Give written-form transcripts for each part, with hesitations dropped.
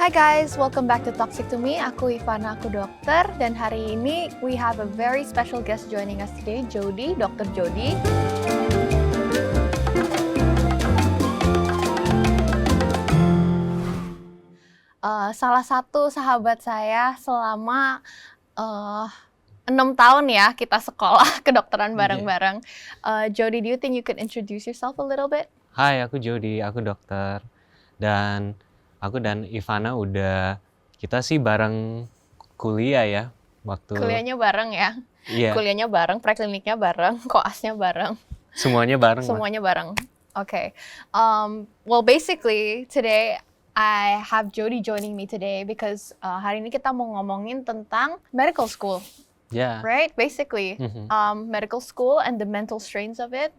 Hi guys, welcome back to Toxic to Me. Aku Ivana, aku dokter. Dan hari ini we have a very special guest joining us today, Jody, Dr. Jody. Salah satu sahabat saya selama 6 tahun ya kita sekolah kedokteran bareng-bareng. Jody, do you think you could introduce yourself a little bit? Hai, aku Jody, aku dokter. Dan aku dan Ivana kita sih bareng kuliah ya. Kuliahnya bareng ya? Iya. Kuliahnya bareng, prekliniknya bareng, koasnya bareng. Semuanya bareng. Semuanya bareng. Okay. Well, basically today I have Jody joining me today because hari ini kita mau ngomongin tentang medical school. Yeah. Right? Basically, medical school and the mental strains of it.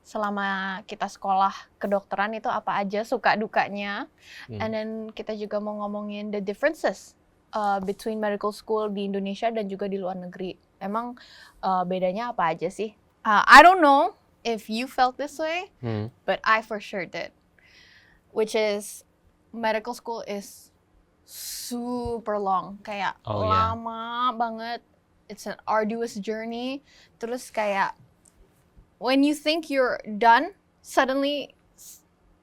Selama kita sekolah kedokteran itu apa aja suka dukanya. And then kita juga mau ngomongin the differences between medical school di Indonesia dan juga di luar negeri. Emang bedanya apa aja sih? I don't know if you felt this way, but I for sure did. Which is medical school is super long, kayak lama banget. It's an arduous journey. Terus kayak when you think you're done, suddenly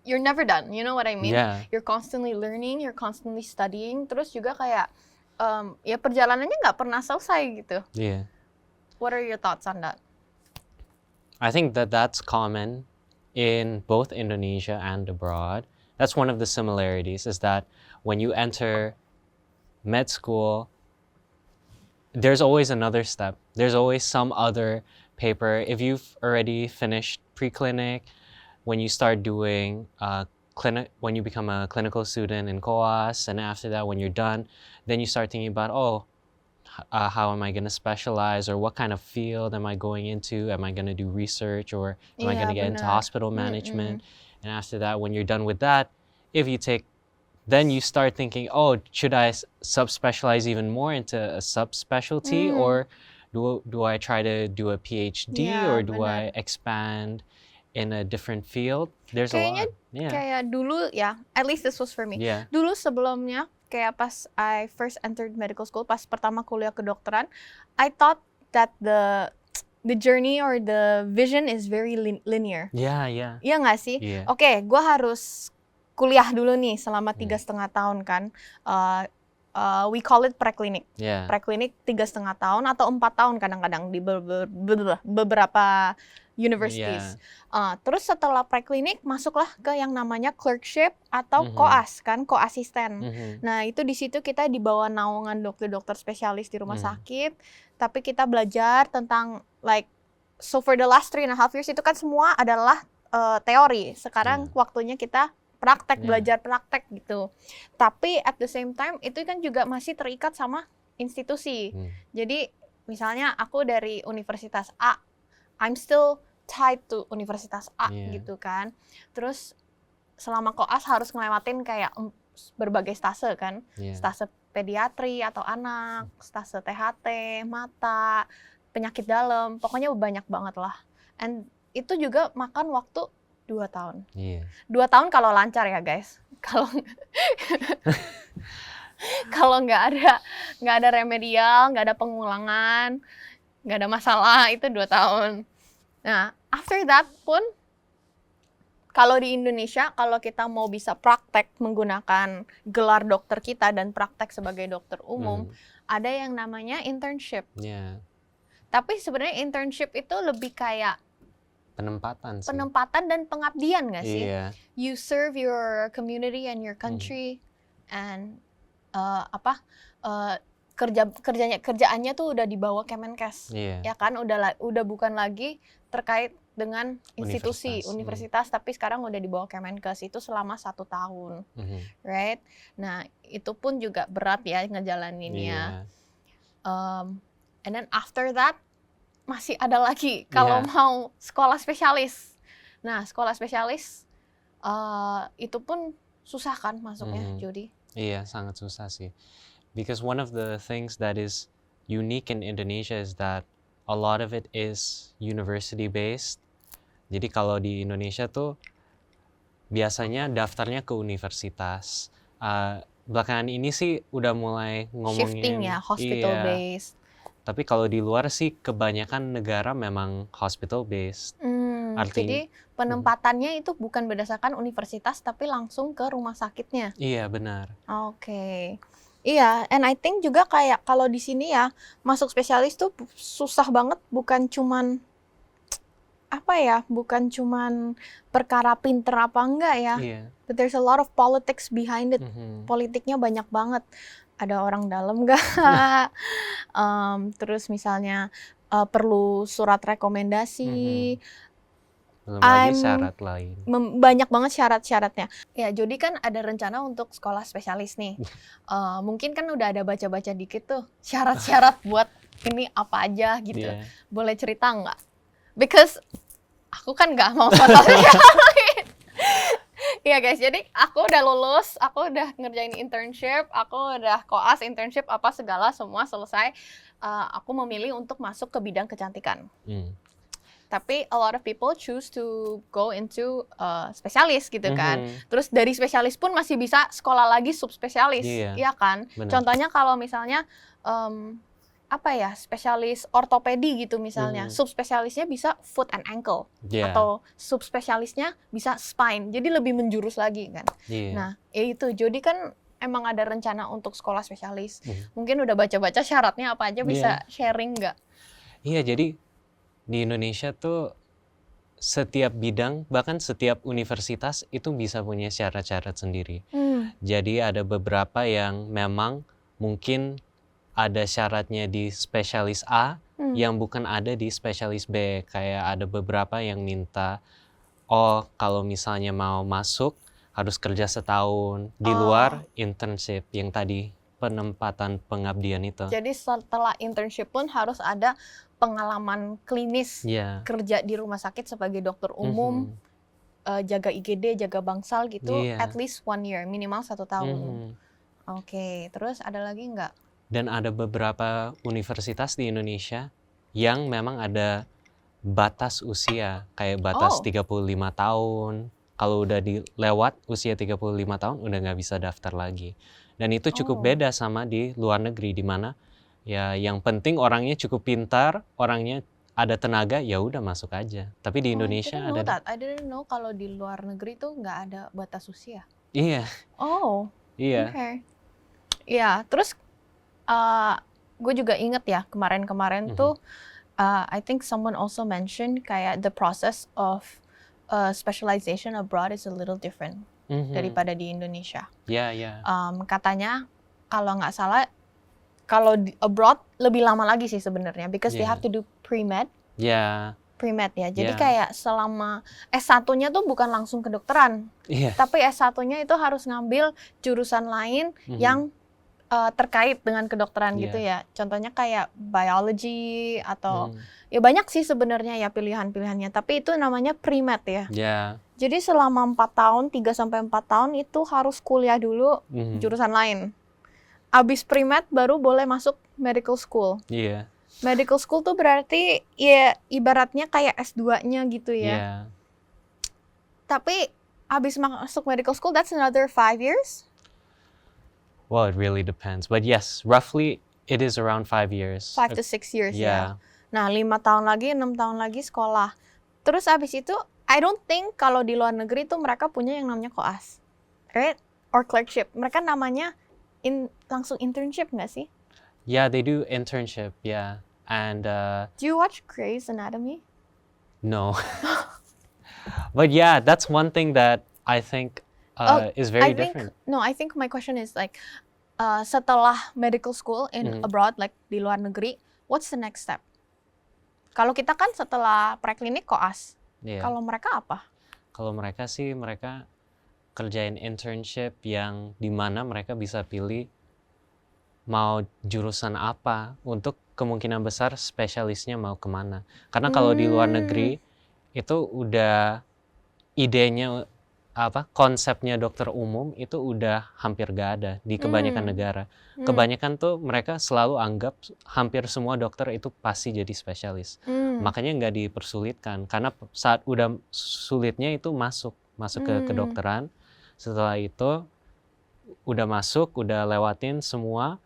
you're never done. You know what I mean? Yeah. You're constantly learning, you're constantly studying. Terus juga kayak ya perjalanannya nggak pernah selesai gitu. Yeah. What are your thoughts on that? I think that's common in both Indonesia and abroad. That's one of the similarities, is that when you enter med school, there's always another step. There's always some other paper. If you've already finished preclinic, when you start doing when you become a clinical student in COAS, and after that, when you're done, then you start thinking about, how am I going to specialize, or what kind of field am I going into? Am I going to do research, or am I going to get into hospital management? And after that, when you're done with that, then you start thinking, should I subspecialize even more into a subspecialty, or do I try to do a PhD, or do I expand in a different field? There's Kayaknya, a lot. Yeah. Kayak dulu ya, at least this was for me. Yeah. Dulu sebelumnya, kayak pas I first entered medical school, pas pertama kuliah kedokteran, I thought that the journey or the vision is very linear. Yeah. Iya nggak sih? Yeah. Oke, gue harus kuliah dulu nih selama 3,5 tahun kan. We call it preklinik. Yeah. Preklinik 3,5 tahun atau 4 tahun kadang-kadang di beberapa universities. Terus setelah preklinik masuklah ke yang namanya clerkship atau koas kan, koasisten. Nah itu di situ kita di bawah naungan dokter-dokter spesialis di rumah sakit, tapi kita belajar tentang so for the last 3.5 years itu kan semua adalah teori. Sekarang waktunya kita praktek, belajar praktek gitu. Tapi at the same time itu kan juga masih terikat sama institusi. Jadi misalnya aku dari universitas A, I'm still tied to universitas A gitu kan. Terus selama koas harus ngelewatin kayak berbagai stase kan. Stase pediatri atau anak, stase THT, mata, penyakit dalam, pokoknya banyak banget lah. And itu juga makan waktu 2 tahun. 2 tahun kalau lancar ya guys. Kalau nggak ada remedial, nggak ada pengulangan, nggak ada masalah, itu 2 tahun. Nah, after that pun, kalau di Indonesia, kalau kita mau bisa praktek menggunakan gelar dokter kita dan praktek sebagai dokter umum, ada yang namanya internship. Tapi sebenarnya internship itu lebih kayak penempatan dan pengabdian nggak sih? You serve your community and your country, and kerjaannya tuh udah dibawa Kemenkes, ya kan? Udah bukan lagi terkait dengan institusi universitas, tapi sekarang udah dibawa Kemenkes itu selama 1 tahun, right? Nah itu pun juga berat ya ngejalaninnya. And then after that masih ada lagi kalau mau sekolah spesialis. Nah sekolah spesialis itu pun susah kan masuknya, Jody? Iya, sangat susah sih. Because one of the things that is unique in Indonesia is that a lot of it is university based. Jadi kalau di Indonesia tuh biasanya daftarnya ke universitas belakangan ini sih udah mulai Shifting ngomongin, ya, hospital iya. based. Tapi kalau di luar sih kebanyakan negara memang hospital based. Jadi penempatannya itu bukan berdasarkan universitas tapi langsung ke rumah sakitnya. Iya benar. Oke. Iya, and I think juga kayak kalau di sini ya masuk spesialis tuh susah banget, bukan cuman apa ya, bukan cuman perkara pinter apa enggak ya. Iya. But there's a lot of politics behind it. Mhm. Politiknya banyak banget. Ada orang dalam nggak? Terus misalnya perlu surat rekomendasi. Belum lagi I'm- syarat lain. Banyak banget syarat-syaratnya. Ya, Jody kan ada rencana untuk sekolah spesialis nih. Mungkin kan udah ada baca-baca dikit tuh syarat-syarat buat ini apa aja gitu. Iya. Boleh cerita nggak? Because aku kan nggak mau spesialis. Iya guys, jadi aku udah lulus, aku udah ngerjain internship, aku udah koas internship apa segala semua selesai. Aku memilih untuk masuk ke bidang kecantikan. Tapi a lot of people choose to go into spesialis gitu kan. Terus dari spesialis pun masih bisa sekolah lagi subspesialis, Iya, iya kan? benar. Contohnya kalau misalnya apa ya, spesialis ortopedi gitu misalnya, subspesialisnya bisa foot and ankle, Iya. atau subspesialisnya bisa spine, jadi lebih menjurus lagi kan. Iya. Nah, ya itu, Jody kan emang ada rencana untuk sekolah spesialis. Mungkin udah baca-baca syaratnya apa aja, bisa sharing nggak? Iya, jadi di Indonesia tuh setiap bidang, bahkan setiap universitas itu bisa punya syarat-syarat sendiri. Jadi ada beberapa yang memang mungkin ada syaratnya di spesialis A yang bukan ada di spesialis B. Kayak ada beberapa yang minta, oh kalau misalnya mau masuk harus kerja setahun, di luar internship yang tadi penempatan pengabdian itu. Jadi setelah internship pun harus ada pengalaman klinis, Iya. kerja di rumah sakit sebagai dokter umum, jaga IGD, jaga bangsal gitu, Iya. at least 1 year, minimal 1 tahun. Oke, terus ada lagi nggak? Dan ada beberapa universitas di Indonesia yang memang ada batas usia, kayak batas 35 tahun. Kalau udah lewat usia 35 tahun, udah nggak bisa daftar lagi. Dan itu cukup beda sama di luar negeri, di mana ya yang penting orangnya cukup pintar, orangnya ada tenaga, ya udah masuk aja. Tapi di Indonesia I didn't know kalau di luar negeri tuh nggak ada batas usia. Iya. Oh, Iya. okay. Ya, terus gue juga inget ya kemarin-kemarin tuh, I think someone also mentioned kayak the process of specialization abroad is a little different daripada di Indonesia. Iya. Katanya kalau nggak salah, kalau di abroad lebih lama lagi sih sebenarnya, because they have to do pre-med. Iya. Pre-med ya, jadi kayak selama S1-nya tuh bukan langsung kedokteran, tapi S1-nya itu harus ngambil jurusan lain yang terkait dengan kedokteran gitu ya. Contohnya kayak biology atau ya banyak sih sebenarnya ya pilihan-pilihannya. Tapi itu namanya pre-med ya. Jadi selama 4 tahun, 3-4 tahun itu harus kuliah dulu jurusan lain. Abis pre-med baru boleh masuk medical school. Medical school tuh berarti ya ibaratnya kayak S2-nya gitu ya. Tapi abis masuk medical school, that's another 5 years? Well, it really depends. But yes, roughly it is around 5 years. 5 to 6 years ya. Nah, 5 tahun lagi, 6 tahun lagi sekolah. Terus abis itu, I don't think kalau di luar negeri tuh mereka punya yang namanya koas. Right? Or clerkship. Mereka namanya langsung internship nggak sih? Yeah, they do internship, yeah. And do you watch Grey's Anatomy? No. But yeah, that's one thing that I think is very different. I think my question is like, setelah medical school in abroad, like di luar negeri, what's the next step? Kalau kita kan setelah preklinik koas. Kalau mereka apa? Kalau mereka sih, mereka kerjain internship yang dimana mereka bisa pilih mau jurusan apa, untuk kemungkinan besar spesialisnya mau kemana. Karena kalau di luar negeri itu udah idenya konsepnya dokter umum itu udah hampir gak ada di kebanyakan negara. Kebanyakan tuh mereka selalu anggap hampir semua dokter itu pasti jadi spesialis. Makanya nggak dipersulitkan, karena saat udah sulitnya itu masuk ke kedokteran. Setelah itu udah masuk, udah lewatin semua,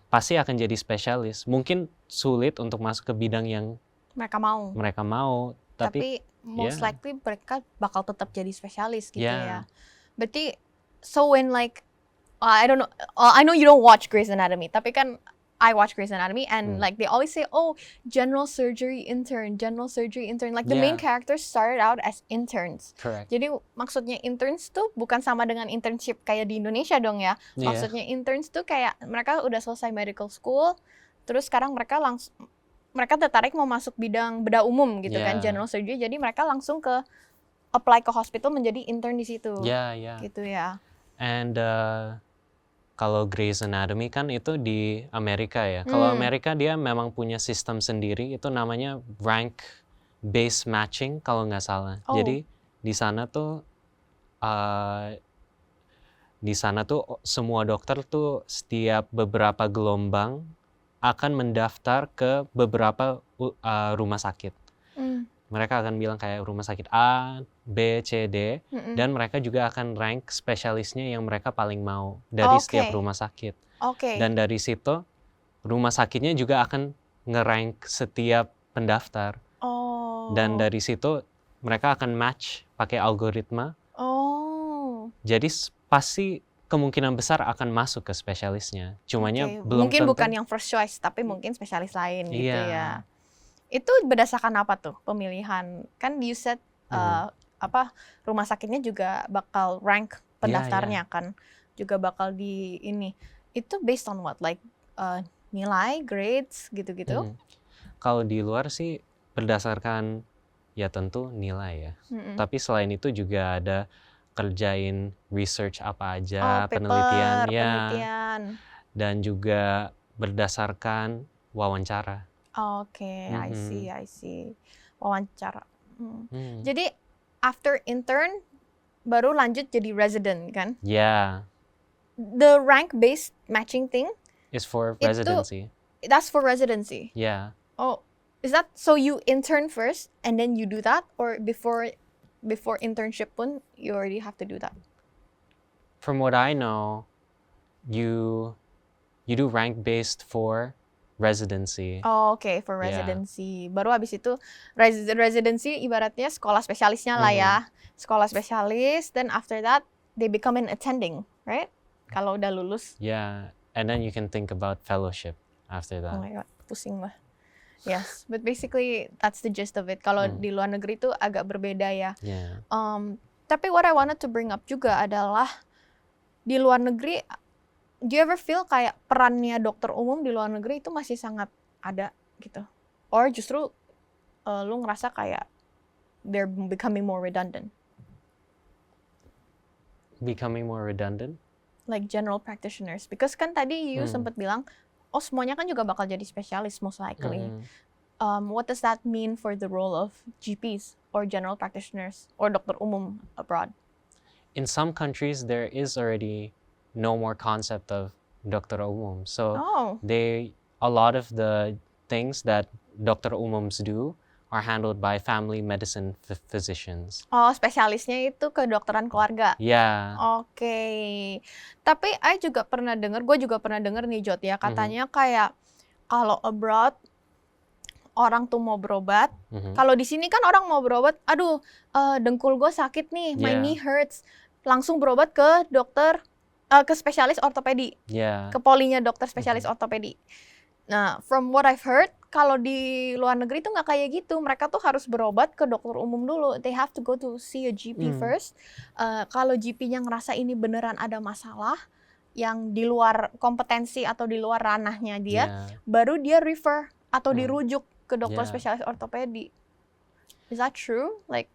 pasti akan jadi spesialis. Mungkin sulit untuk masuk ke bidang yang mereka mau, tapi tapi most ya, likely mereka bakal tetap jadi spesialis gitu ya, ya. Berarti so when like I don't know, I know you don't watch Grey's Anatomy, tapi kan I watch Grey's Anatomy and like they always say, oh, general surgery intern. Like the main Yeah. characters started out as interns. correct. Jadi maksudnya interns tuh bukan sama dengan internship kayak di Indonesia dong ya. Yeah. Maksudnya interns tuh kayak mereka udah selesai medical school, terus sekarang mereka tertarik mau masuk bidang bedah umum gitu kan, Yeah. general surgery. Jadi mereka langsung apply ke hospital menjadi intern di situ. Ya, ya. Gitu ya. And kalau Grey's Anatomy kan itu di Amerika ya. Kalau Amerika dia memang punya sistem sendiri, itu namanya rank based matching kalau nggak salah. Oh. Jadi di sana tuh semua dokter tuh setiap beberapa gelombang akan mendaftar ke beberapa rumah sakit. Mereka akan bilang kayak rumah sakit A, B, C, D, dan mereka juga akan rank spesialisnya yang mereka paling mau dari setiap rumah sakit. Oke. Dan dari situ rumah sakitnya juga akan ngerank setiap pendaftar. Oh. Dan dari situ mereka akan match pakai algoritma. Oh. Jadi pasti kemungkinan besar akan masuk ke spesialisnya. Cumanya Okay. belum Mungkin tentu. bukan yang first choice, tapi mungkin spesialis lain gitu Iya. ya. Itu berdasarkan apa tuh pemilihan? Kan you said rumah sakitnya juga bakal rank pendaftarnya kan, juga bakal di ini. Itu based on what? Like nilai, grades gitu-gitu? Kalau di luar sih berdasarkan ya tentu nilai ya. Tapi selain itu juga ada kerjain research apa aja, paper, penelitian ya, penelitian. dan juga berdasarkan wawancara. Oke, I see. Wawancara. Hmm. Jadi after intern baru lanjut jadi resident kan? Yeah, The rank-based matching thing, it's for Itu- residency. that's for residency. Yeah. Oh, is that so you intern first and then you do that, or before internship pun you already have to do that? From what I know, you do rank based for residency. Oh, oke, for Yeah. residency. Baru habis itu residency ibaratnya sekolah spesialisnya lah ya. Sekolah spesialis, then after that they become an attending, right? Kalau udah lulus. Yeah, and then you can think about fellowship after Oh that. my god, pusing lah. Yes, but basically that's the gist of it. Kalau di luar negeri itu agak berbeda ya. Yeah. Tapi what I wanted to bring up juga adalah di luar negeri, do you ever feel kayak perannya dokter umum di luar negeri itu masih sangat ada gitu? Or justru lu ngerasa kayak they're becoming more redundant? Becoming more redundant? Like general practitioners. Because kan tadi you sempat bilang, oh semuanya kan juga bakal jadi spesialis most likely. What does that mean for the role of GPs or general practitioners or dokter umum abroad? In some countries, there is already no more concept of dokter umum. So Oh, a lot of the things that dokter umums do are handled by family medicine physicians. oh spesialisnya itu kedokteran keluarga. Yeah. Oke. Tapi I juga pernah dengar, gue juga pernah dengar nih Jot ya, katanya kayak kalau abroad orang tuh mau berobat. Kalau di sini kan orang mau berobat, aduh dengkul gue sakit nih, my Yeah. knee hurts. Langsung berobat ke dokter, ke spesialis ortopedi, Yeah. ke polinya dokter spesialis ortopedi. Nah, from what I've heard, kalau di luar negeri tuh nggak kayak gitu. Mereka tuh harus berobat ke dokter umum dulu. They have to go to see a GP first. Kalau GP-nya ngerasa ini beneran ada masalah yang di luar kompetensi atau di luar ranahnya dia, Yeah. baru dia refer atau dirujuk ke dokter Yeah. spesialis ortopedi. Is that true? Like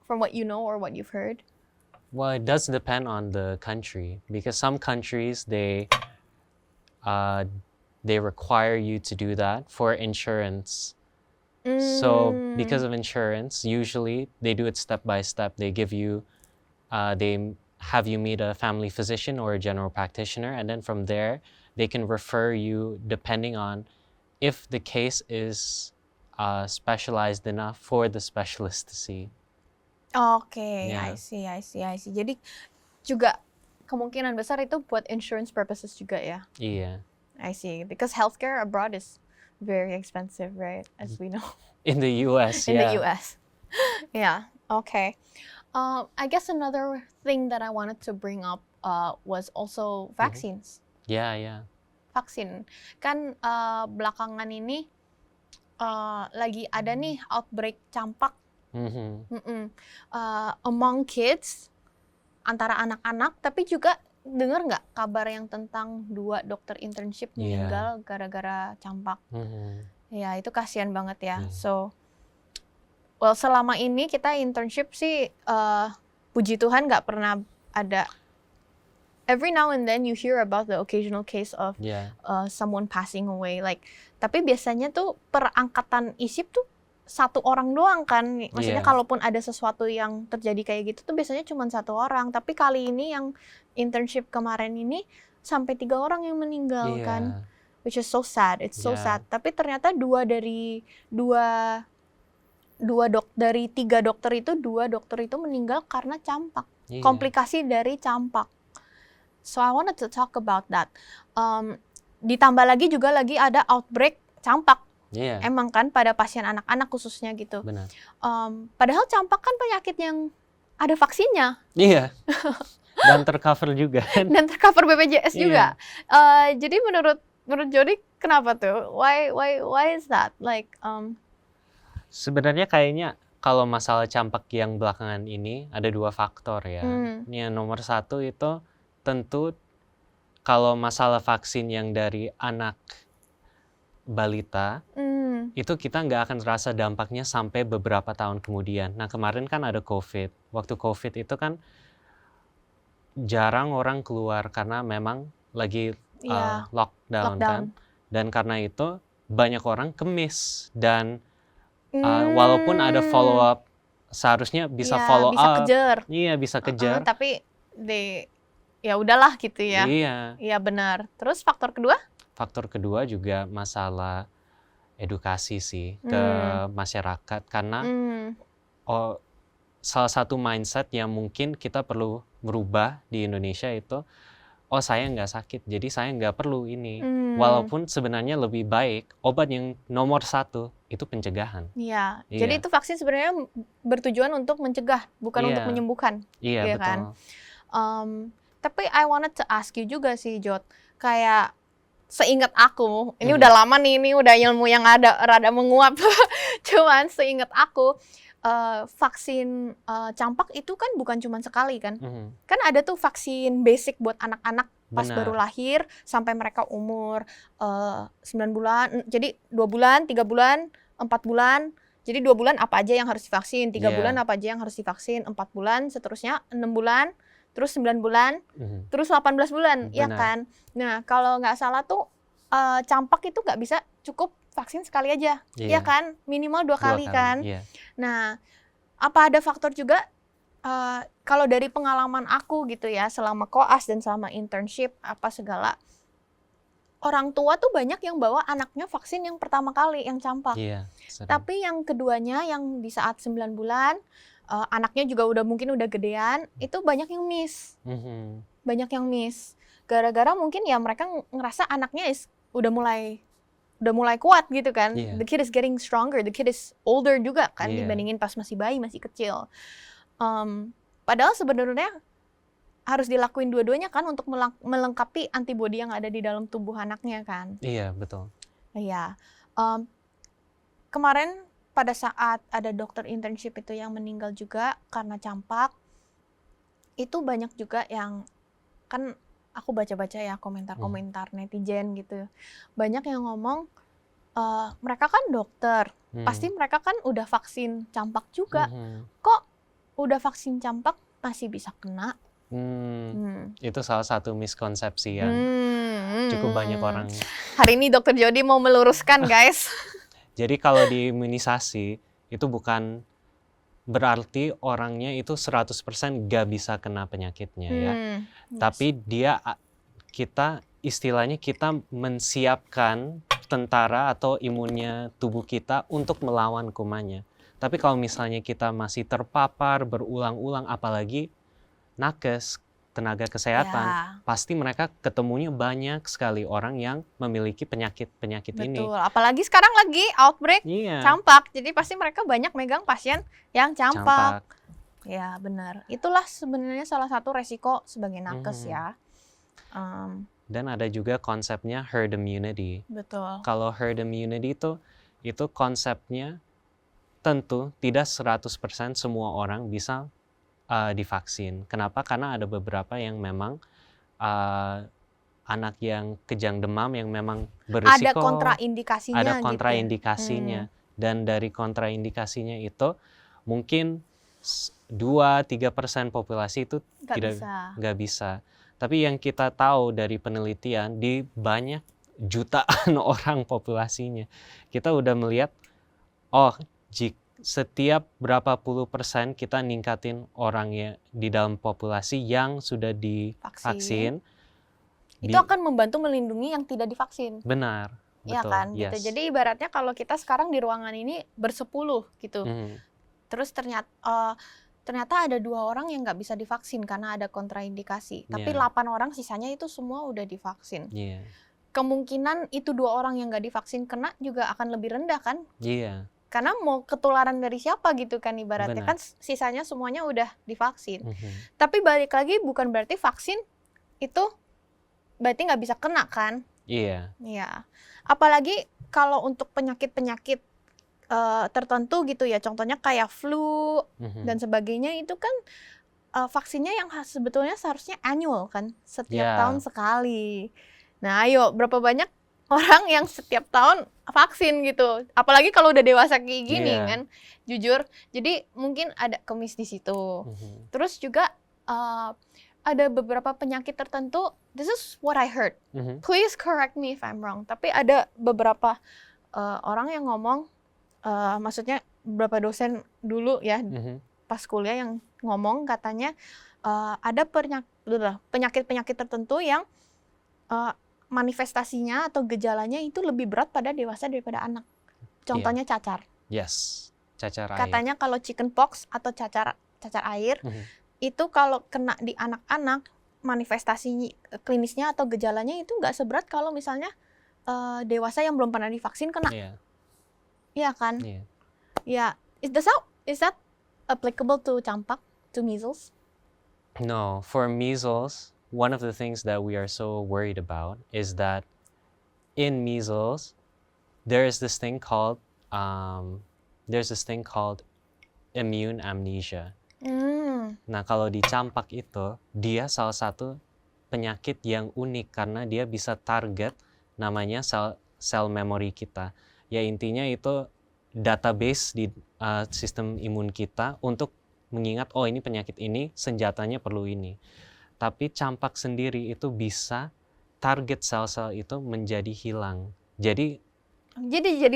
from what you know or what you've heard? Well, it does depend on the country because some countries they require you to do that for insurance. So because of insurance, usually they do it step by step. They have you meet a family physician or a general practitioner, and then from there they can refer you depending on if the case is specialized enough for the specialist to see. Oke, Yeah. I see. Jadi juga kemungkinan besar itu buat insurance purposes juga ya. Iya. I see. Because healthcare abroad is very expensive, right? As we know. In the US, In yeah. the US. Yeah, okay. I guess another thing that I wanted to bring up was also vaccines. Yeah, yeah. Vaksin. Kan belakangan ini lagi ada nih outbreak campak among kids, antara anak-anak, tapi juga dengar nggak kabar yang tentang 2 dokter internship meninggal gara-gara campak? Ya, itu kasihan banget ya. So, well, selama ini kita internship sih, puji Tuhan nggak pernah ada. Every now and then you hear about the occasional case of someone passing away. Like, tapi biasanya tuh per angkatan ISIP tuh 1 orang doang kan. Maksudnya kalaupun ada sesuatu yang terjadi kayak gitu tuh biasanya cuma 1 orang. Tapi kali ini yang internship kemarin ini sampai 3 orang yang meninggal kan. Which is so sad. It's so sad. Tapi ternyata 2 dari 3 dokter itu 2 dokter itu meninggal karena campak. Komplikasi dari campak. So I wanted to talk about that. Ditambah lagi juga lagi ada outbreak campak. Emang kan pada pasien anak-anak khususnya gitu. Benar. Padahal campak kan penyakit yang ada vaksinnya. Iya. Dan tercover juga. Dan tercover BPJS juga. Jadi menurut Jody kenapa tuh? Why is that? Like sebenarnya kayaknya kalau masalah campak yang belakangan ini ada 2 faktor ya. Yang nomor 1 itu tentu kalau masalah vaksin yang dari anak balita itu kita nggak akan terasa dampaknya sampai beberapa tahun kemudian. Nah kemarin kan ada COVID. Waktu COVID itu kan jarang orang keluar karena memang lagi lockdown kan. Dan karena itu banyak orang kemis dan walaupun ada follow up seharusnya bisa follow up. Kejar. Iya bisa kejar. Tapi ya udahlah gitu ya. Iya benar. Terus faktor kedua? Faktor kedua juga masalah edukasi sih ke masyarakat karena salah satu mindset yang mungkin kita perlu merubah di Indonesia itu saya nggak sakit jadi saya nggak perlu ini walaupun sebenarnya lebih baik obat yang nomor 1 itu pencegahan. Iya. Jadi itu vaksin sebenarnya bertujuan untuk mencegah bukan untuk menyembuhkan. Iya betul. Kan? Tapi I wanted to ask you juga sih Jod, kayak seingat aku, ini udah lama nih, ini udah ilmu yang rada menguap. Cuman seingat aku, vaksin campak itu kan bukan cuma sekali kan. Kan ada tuh vaksin basic buat anak-anak pas baru lahir sampai mereka umur 9 bulan. Jadi 2 bulan, 3 bulan, 4 bulan. Jadi 2 bulan apa aja yang harus divaksin, 3 bulan apa aja yang harus divaksin, 4 bulan, seterusnya 6 bulan. Terus 9 bulan, terus 18 bulan, ya kan? Nah, kalau nggak salah tuh campak itu nggak bisa cukup vaksin sekali aja, ya kan? Minimal 2 kali kan? Nah, apa ada faktor juga, kalau dari pengalaman aku gitu ya, selama koas dan selama internship, apa segala, orang tua tuh banyak yang bawa anaknya vaksin yang pertama kali, yang campak. Tapi yang keduanya, yang di saat 9 bulan, anaknya juga mungkin udah gedean, itu banyak yang miss. Banyak yang miss. Gara-gara mungkin ya mereka ngerasa anaknya udah mulai kuat gitu kan. The kid is getting stronger, the kid is older juga kan dibandingin pas masih bayi, masih kecil. Padahal sebenarnya harus dilakuin dua-duanya kan untuk melengkapi antibodi yang ada di dalam tubuh anaknya kan. Iya, betul. Iya. Kemarin pada saat ada dokter internship itu yang meninggal juga karena campak, itu banyak juga yang, kan aku baca-baca ya komentar-komentar netizen gitu, banyak yang ngomong, mereka kan dokter, pasti mereka kan udah vaksin campak juga, kok udah vaksin campak masih bisa kena? Itu salah satu miskonsepsi yang cukup banyak orang. Hari ini Dr. Jody mau meluruskan guys. Jadi kalau di imunisasi itu bukan berarti orangnya itu 100% gak bisa kena penyakitnya ya. Tapi istilahnya kita mensiapkan tentara atau imunnya tubuh kita untuk melawan kumannya. Tapi kalau misalnya kita masih terpapar berulang-ulang apalagi nakes, tenaga kesehatan, Ya, pasti mereka ketemunya banyak sekali orang yang memiliki penyakit-penyakit ini. betul. Apalagi sekarang lagi outbreak Iya, campak. Jadi pasti mereka banyak megang pasien yang campak. campak. Ya, benar. Itulah sebenarnya salah satu resiko sebagai nakes Mhm. ya. Em, Dan ada juga konsepnya herd immunity. betul. Kalau herd immunity itu konsepnya tentu tidak 100% semua orang bisa divaksin. Kenapa? Karena ada beberapa yang memang anak yang kejang demam yang memang Ada berisiko, kontraindikasinya ada gitu ya. kontraindikasinya. Dan dari kontraindikasinya itu mungkin 2-3% populasi itu Nggak bisa. nggak bisa. Tapi yang kita tahu dari penelitian di banyak jutaan orang populasinya, kita udah melihat, oh, setiap berapa puluh persen kita ningkatin orangnya di dalam populasi yang sudah divaksin, Itu akan membantu melindungi yang tidak divaksin. benar, Iya betul, kan, yes. gitu. Jadi ibaratnya kalau kita sekarang di ruangan ini bersepuluh gitu. Mhm. Terus ternyata ada 2 orang yang nggak bisa divaksin karena ada kontraindikasi. Tapi Yeah. 8 orang sisanya itu semua udah divaksin. Iya, Kemungkinan itu 2 orang yang nggak divaksin kena juga akan lebih rendah kan? iya, Karena mau ketularan dari siapa gitu kan ibaratnya Benar. kan sisanya semuanya udah divaksin. mhm. Tapi balik lagi bukan berarti vaksin itu berarti nggak bisa kena kan? Iya, Iya. Apalagi kalau untuk penyakit-penyakit tertentu gitu ya, contohnya kayak flu mhm. dan sebagainya itu kan vaksinnya yang sebetulnya seharusnya annual kan, setiap Ya. tahun sekali. Nah, ayo berapa banyak orang yang setiap tahun vaksin gitu, apalagi kalau udah dewasa kayak gini Iya. kan, jujur. Jadi mungkin ada kemis di situ. Mhm. Terus juga ada beberapa penyakit tertentu, this is what I heard. Mhm. Please correct me if I'm wrong. Tapi ada beberapa orang yang ngomong, maksudnya beberapa dosen dulu ya Mhm. pas kuliah yang ngomong katanya ada penyakit-penyakit tertentu yang manifestasinya atau gejalanya itu lebih berat pada dewasa daripada anak. Contohnya cacar. Yes, cacar air. Katanya kalau chickenpox atau cacar air Mhm. itu kalau kena di anak-anak manifestasi klinisnya atau gejalanya itu nggak seberat kalau misalnya dewasa yang belum pernah divaksin kena. Iya, Iya kan? iya. Ya, is that applicable to campak, to measles? No, for measles, one of the things that we are so worried about is that in measles, there is this thing called immune amnesia. Nah, kalau di campak itu, dia salah satu penyakit yang unik karena dia bisa target namanya sel memori kita. Ya intinya itu database di sistem imun kita untuk mengingat, oh ini penyakit ini, senjatanya perlu ini. Tapi campak sendiri itu bisa target sel-sel itu menjadi hilang. Jadi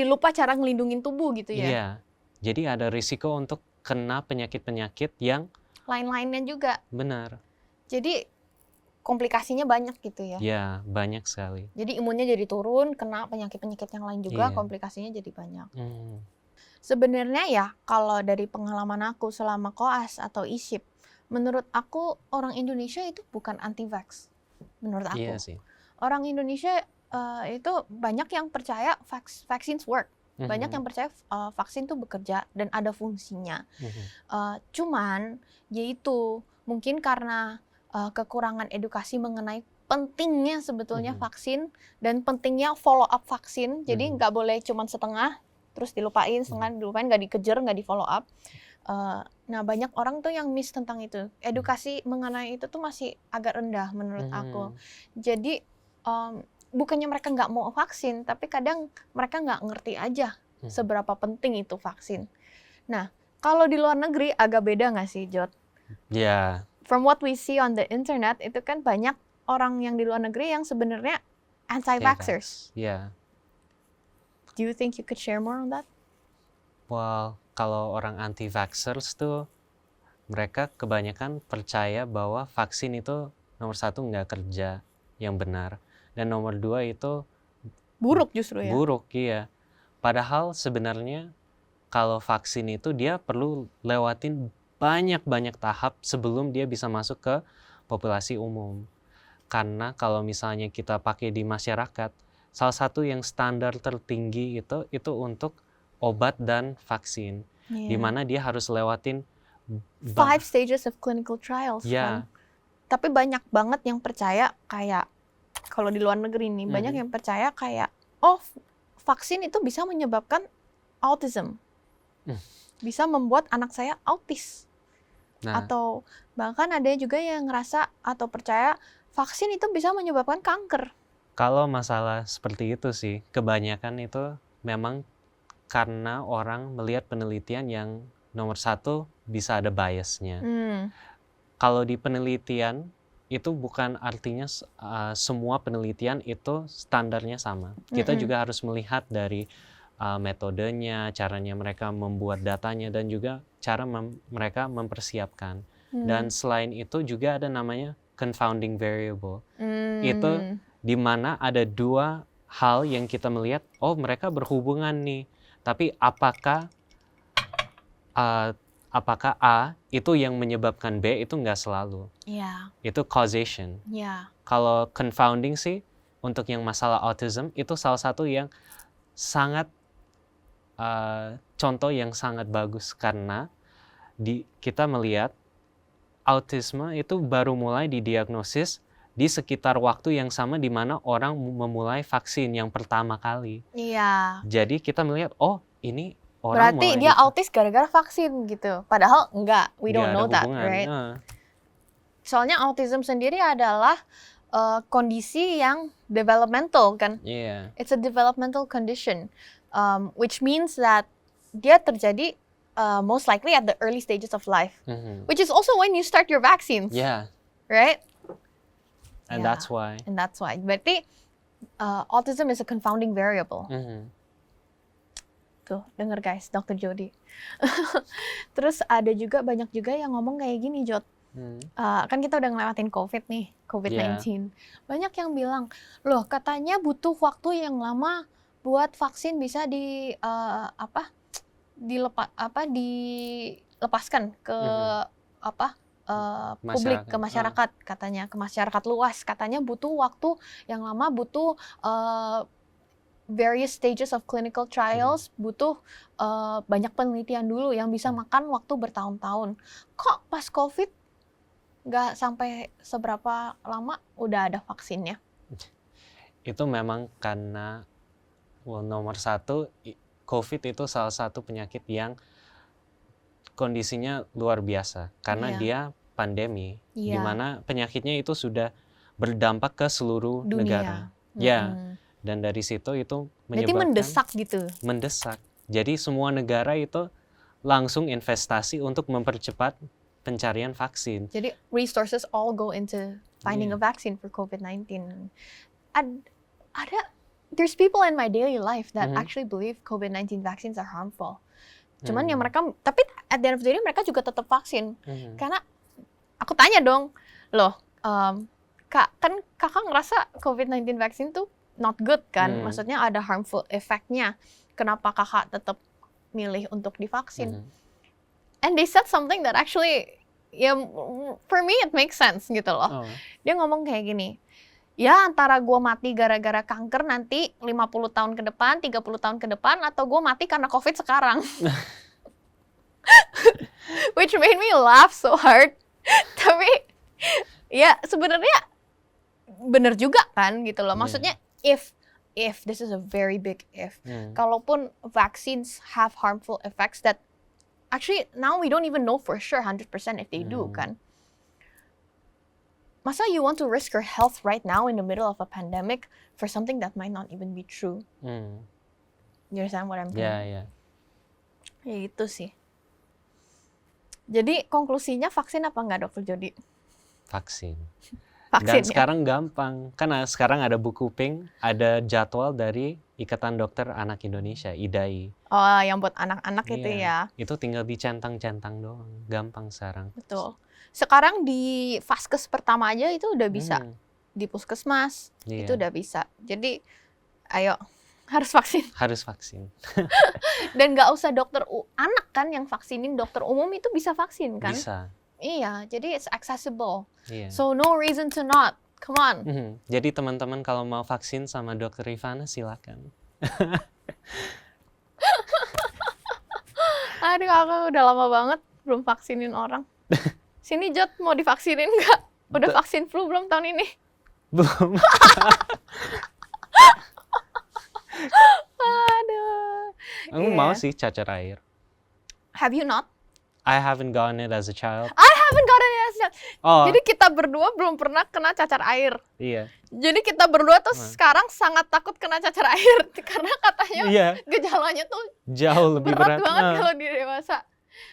lupa cara ngelindungin tubuh gitu ya. iya, jadi ada risiko untuk kena penyakit-penyakit yang Lain-lainnya juga. benar. Jadi komplikasinya banyak gitu ya. Ya, banyak sekali. Jadi imunnya jadi turun, kena penyakit-penyakit yang lain juga, Iya. komplikasinya jadi banyak. Hmm. Sebenarnya ya, kalau dari pengalaman aku selama koas atau ISHIP, menurut aku orang Indonesia itu bukan anti-vax. Menurut aku. Iya sih. Orang Indonesia itu banyak yang percaya vaccines work. Banyak yang percaya vaksin tuh bekerja dan ada fungsinya. Cuman yaitu mungkin karena kekurangan edukasi mengenai pentingnya sebetulnya vaksin dan pentingnya follow up vaksin. Jadi nggak boleh cuman setengah terus dilupain, setengah dilupain, nggak dikejar, nggak di follow up. Nah banyak orang tuh yang miss tentang itu. Edukasi mengenai itu tuh masih agak rendah menurut aku. Jadi bukannya mereka nggak mau vaksin, tapi kadang mereka nggak ngerti aja seberapa penting itu vaksin. Nah, kalau di luar negeri agak beda nggak sih, Jod? Ya. From what we see on the internet, itu kan banyak orang yang di luar negeri yang sebenarnya anti-vaxxers. Ya. Do you think you could share more on that? Well, kalau orang anti-vaxxers tuh, mereka kebanyakan percaya bahwa vaksin itu nomor 1 nggak kerja yang benar. Dan nomor 2 itu buruk justru ya? Buruk, iya. Padahal sebenarnya kalau vaksin itu dia perlu lewatin banyak-banyak tahap sebelum dia bisa masuk ke populasi umum. Karena kalau misalnya kita pakai di masyarakat, salah satu yang standar tertinggi itu untuk obat dan vaksin, di Yeah. mana dia harus lewatin 5 stages of clinical trials ya, kan. Tapi banyak banget yang percaya kayak kalau di luar negeri nih, banyak yang percaya kayak vaksin itu bisa menyebabkan autism. Bisa membuat anak saya autis. nah Atau bahkan ada juga yang ngerasa atau percaya vaksin itu bisa menyebabkan kanker. kalau masalah seperti itu sih, kebanyakan itu memang karena orang melihat penelitian yang nomor satu bisa ada biasnya. Kalau di penelitian itu bukan artinya semua penelitian itu standarnya sama. Kita juga harus melihat dari metodenya, caranya mereka membuat datanya, dan juga cara mereka mempersiapkan. Dan selain itu juga ada namanya confounding variable. Itu di mana ada dua hal yang kita melihat, mereka berhubungan nih. Tapi apakah A itu yang menyebabkan B itu nggak selalu. Iya. Itu causation. Iya. Kalau confounding sih, untuk yang masalah autism, itu salah satu yang sangat contoh yang sangat bagus, karena kita melihat autisme itu baru mulai didiagnosis di sekitar waktu yang sama di mana orang memulai vaksin yang pertama kali. Iya. Jadi kita melihat, ini orang berarti mulai dia autis gara-gara vaksin gitu. Padahal enggak, we don't nggak ada know that, hubungan. right? Soalnya autism sendiri adalah kondisi yang developmental kan. Yeah. It's a developmental condition, which means that dia terjadi most likely at the early stages of life, which is also when you start your vaccines, Yeah. right? And Yeah. that's why. And that's why. Berarti autism is a confounding variable. Tuh, denger guys, Dr. Jody. Terus ada juga banyak juga yang ngomong kayak gini, Jod. Kan kita udah ngelewatin COVID nih, COVID-19. Banyak yang bilang, loh katanya butuh waktu yang lama buat vaksin bisa dilepaskan ke publik, ke masyarakat katanya, ke masyarakat luas. Katanya butuh waktu yang lama, butuh various stages of clinical trials, butuh banyak penelitian dulu yang bisa makan waktu bertahun-tahun. Kok pas COVID nggak sampai seberapa lama udah ada vaksinnya? Itu memang karena nomor satu, COVID itu salah satu penyakit yang kondisinya luar biasa karena dia pandemi, di mana penyakitnya itu sudah berdampak ke seluruh negara. Ya. Dan dari situ itu menyebabkan mendesak gitu. Mendesak. Jadi semua negara itu langsung investasi untuk mempercepat pencarian vaksin. Jadi resources all go into finding a vaccine for COVID-19. There's people in my daily life that actually believe COVID-19 vaccines are harmful. Cuman ya mereka, tapi at the end of the day mereka juga tetap vaksin. Karena aku tanya dong, loh, Kak, kan kakak ngerasa COVID-19 vaksin tuh not good kan, maksudnya ada harmful effect-nya. Kenapa kakak tetap milih untuk divaksin? And they said something that actually, for me it makes sense gitu loh. Dia ngomong kayak gini, ya antara gue mati gara-gara kanker nanti 50 tahun ke depan, 30 tahun ke depan, atau gue mati karena COVID sekarang. Which made me laugh so hard. Tapi ya sebenarnya bener juga kan gitu loh. Maksudnya if this is a very big if, kalaupun vaccines have harmful effects that actually now we don't even know for sure 100% if they do kan. Masa you want to risk your health right now in the middle of a pandemic for something that might not even be true? You understand what I'm saying? Ya itu sih. Jadi konklusinya vaksin apa enggak, Dr. Jody? Vaksin. Vaksin, dan sekarang gampang, karena sekarang ada buku pink, ada jadwal dari Ikatan Dokter Anak Indonesia, IDAI. Oh, yang buat anak-anak itu ya? Itu tinggal dicentang-centang doang, gampang sekarang. Betul. Sekarang di vaskes pertama aja itu udah bisa, di puskesmas itu udah bisa. Jadi, ayo harus vaksin. Harus vaksin. Dan nggak usah dokter anak kan yang vaksinin, dokter umum itu bisa vaksin kan? Bisa. Iya, jadi it's accessible. Iya. So no reason to not. Come on. Jadi teman-teman kalau mau vaksin sama Dokter Rifana silakan. Aduh, aku udah lama banget belum vaksinin orang. Sini Jot, mau divaksinin nggak? Udah vaksin flu belum tahun ini? Belum. Aduh. Aku mau sih cacar air. Have you not? I haven't gotten it as a child. I haven't gotten it as a child. Oh, Jadi kita berdua belum pernah kena cacar air. iya. Jadi kita berdua tuh sekarang sangat takut kena cacar air karena katanya Iya, gejalanya tuh jauh lebih berat berat. banget kalau di dewasa.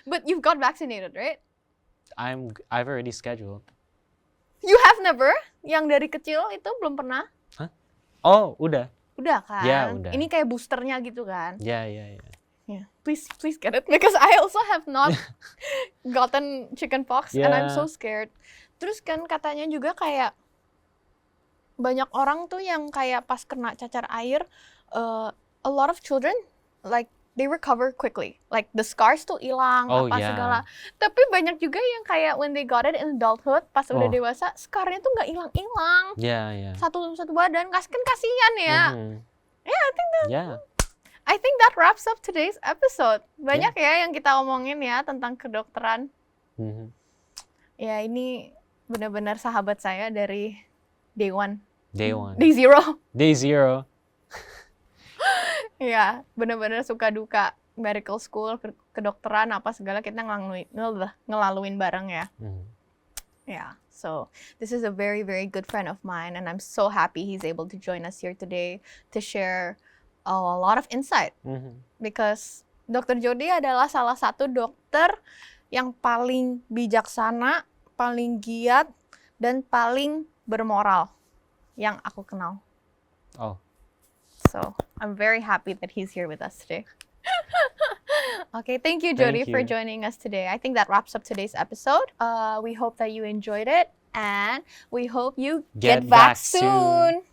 But you've got vaccinated, right? I've already scheduled. You have never? Yang dari kecil itu belum pernah? Oh, udah. Udah kan? Ya, udah. Ini kayak boosternya gitu kan? Ya. Yeah. Please get it because I also have not gotten chickenpox and I'm so scared. Terus kan katanya juga kayak banyak orang tuh yang kayak pas kena cacar air, a lot of children like they recover quickly, like the scars tuh hilang segala. Tapi banyak juga yang kayak when they got it in adulthood, pas udah dewasa, scarnya tuh nggak hilang-hilang. Yeah. Satu badan, kan kasihan ya. Yeah, I think that wraps up today's episode. Banyak ya yang kita omongin ya tentang kedokteran. Ya ini benar-benar sahabat saya dari day one. Day zero. Ya, benar-benar suka duka medical school, kedokteran apa segala kita ngelaluin bareng ya. Yeah, so this is a very, very good friend of mine and I'm so happy he's able to join us here today to share a lot of insight. Because Dr. Jody adalah salah satu dokter yang paling bijaksana, paling giat, dan paling bermoral yang aku kenal. Oh. So, I'm very happy that he's here with us today. Okay, thank you, Jody, for joining us today. I think that wraps up today's episode. We hope that you enjoyed it, and we hope you get back soon.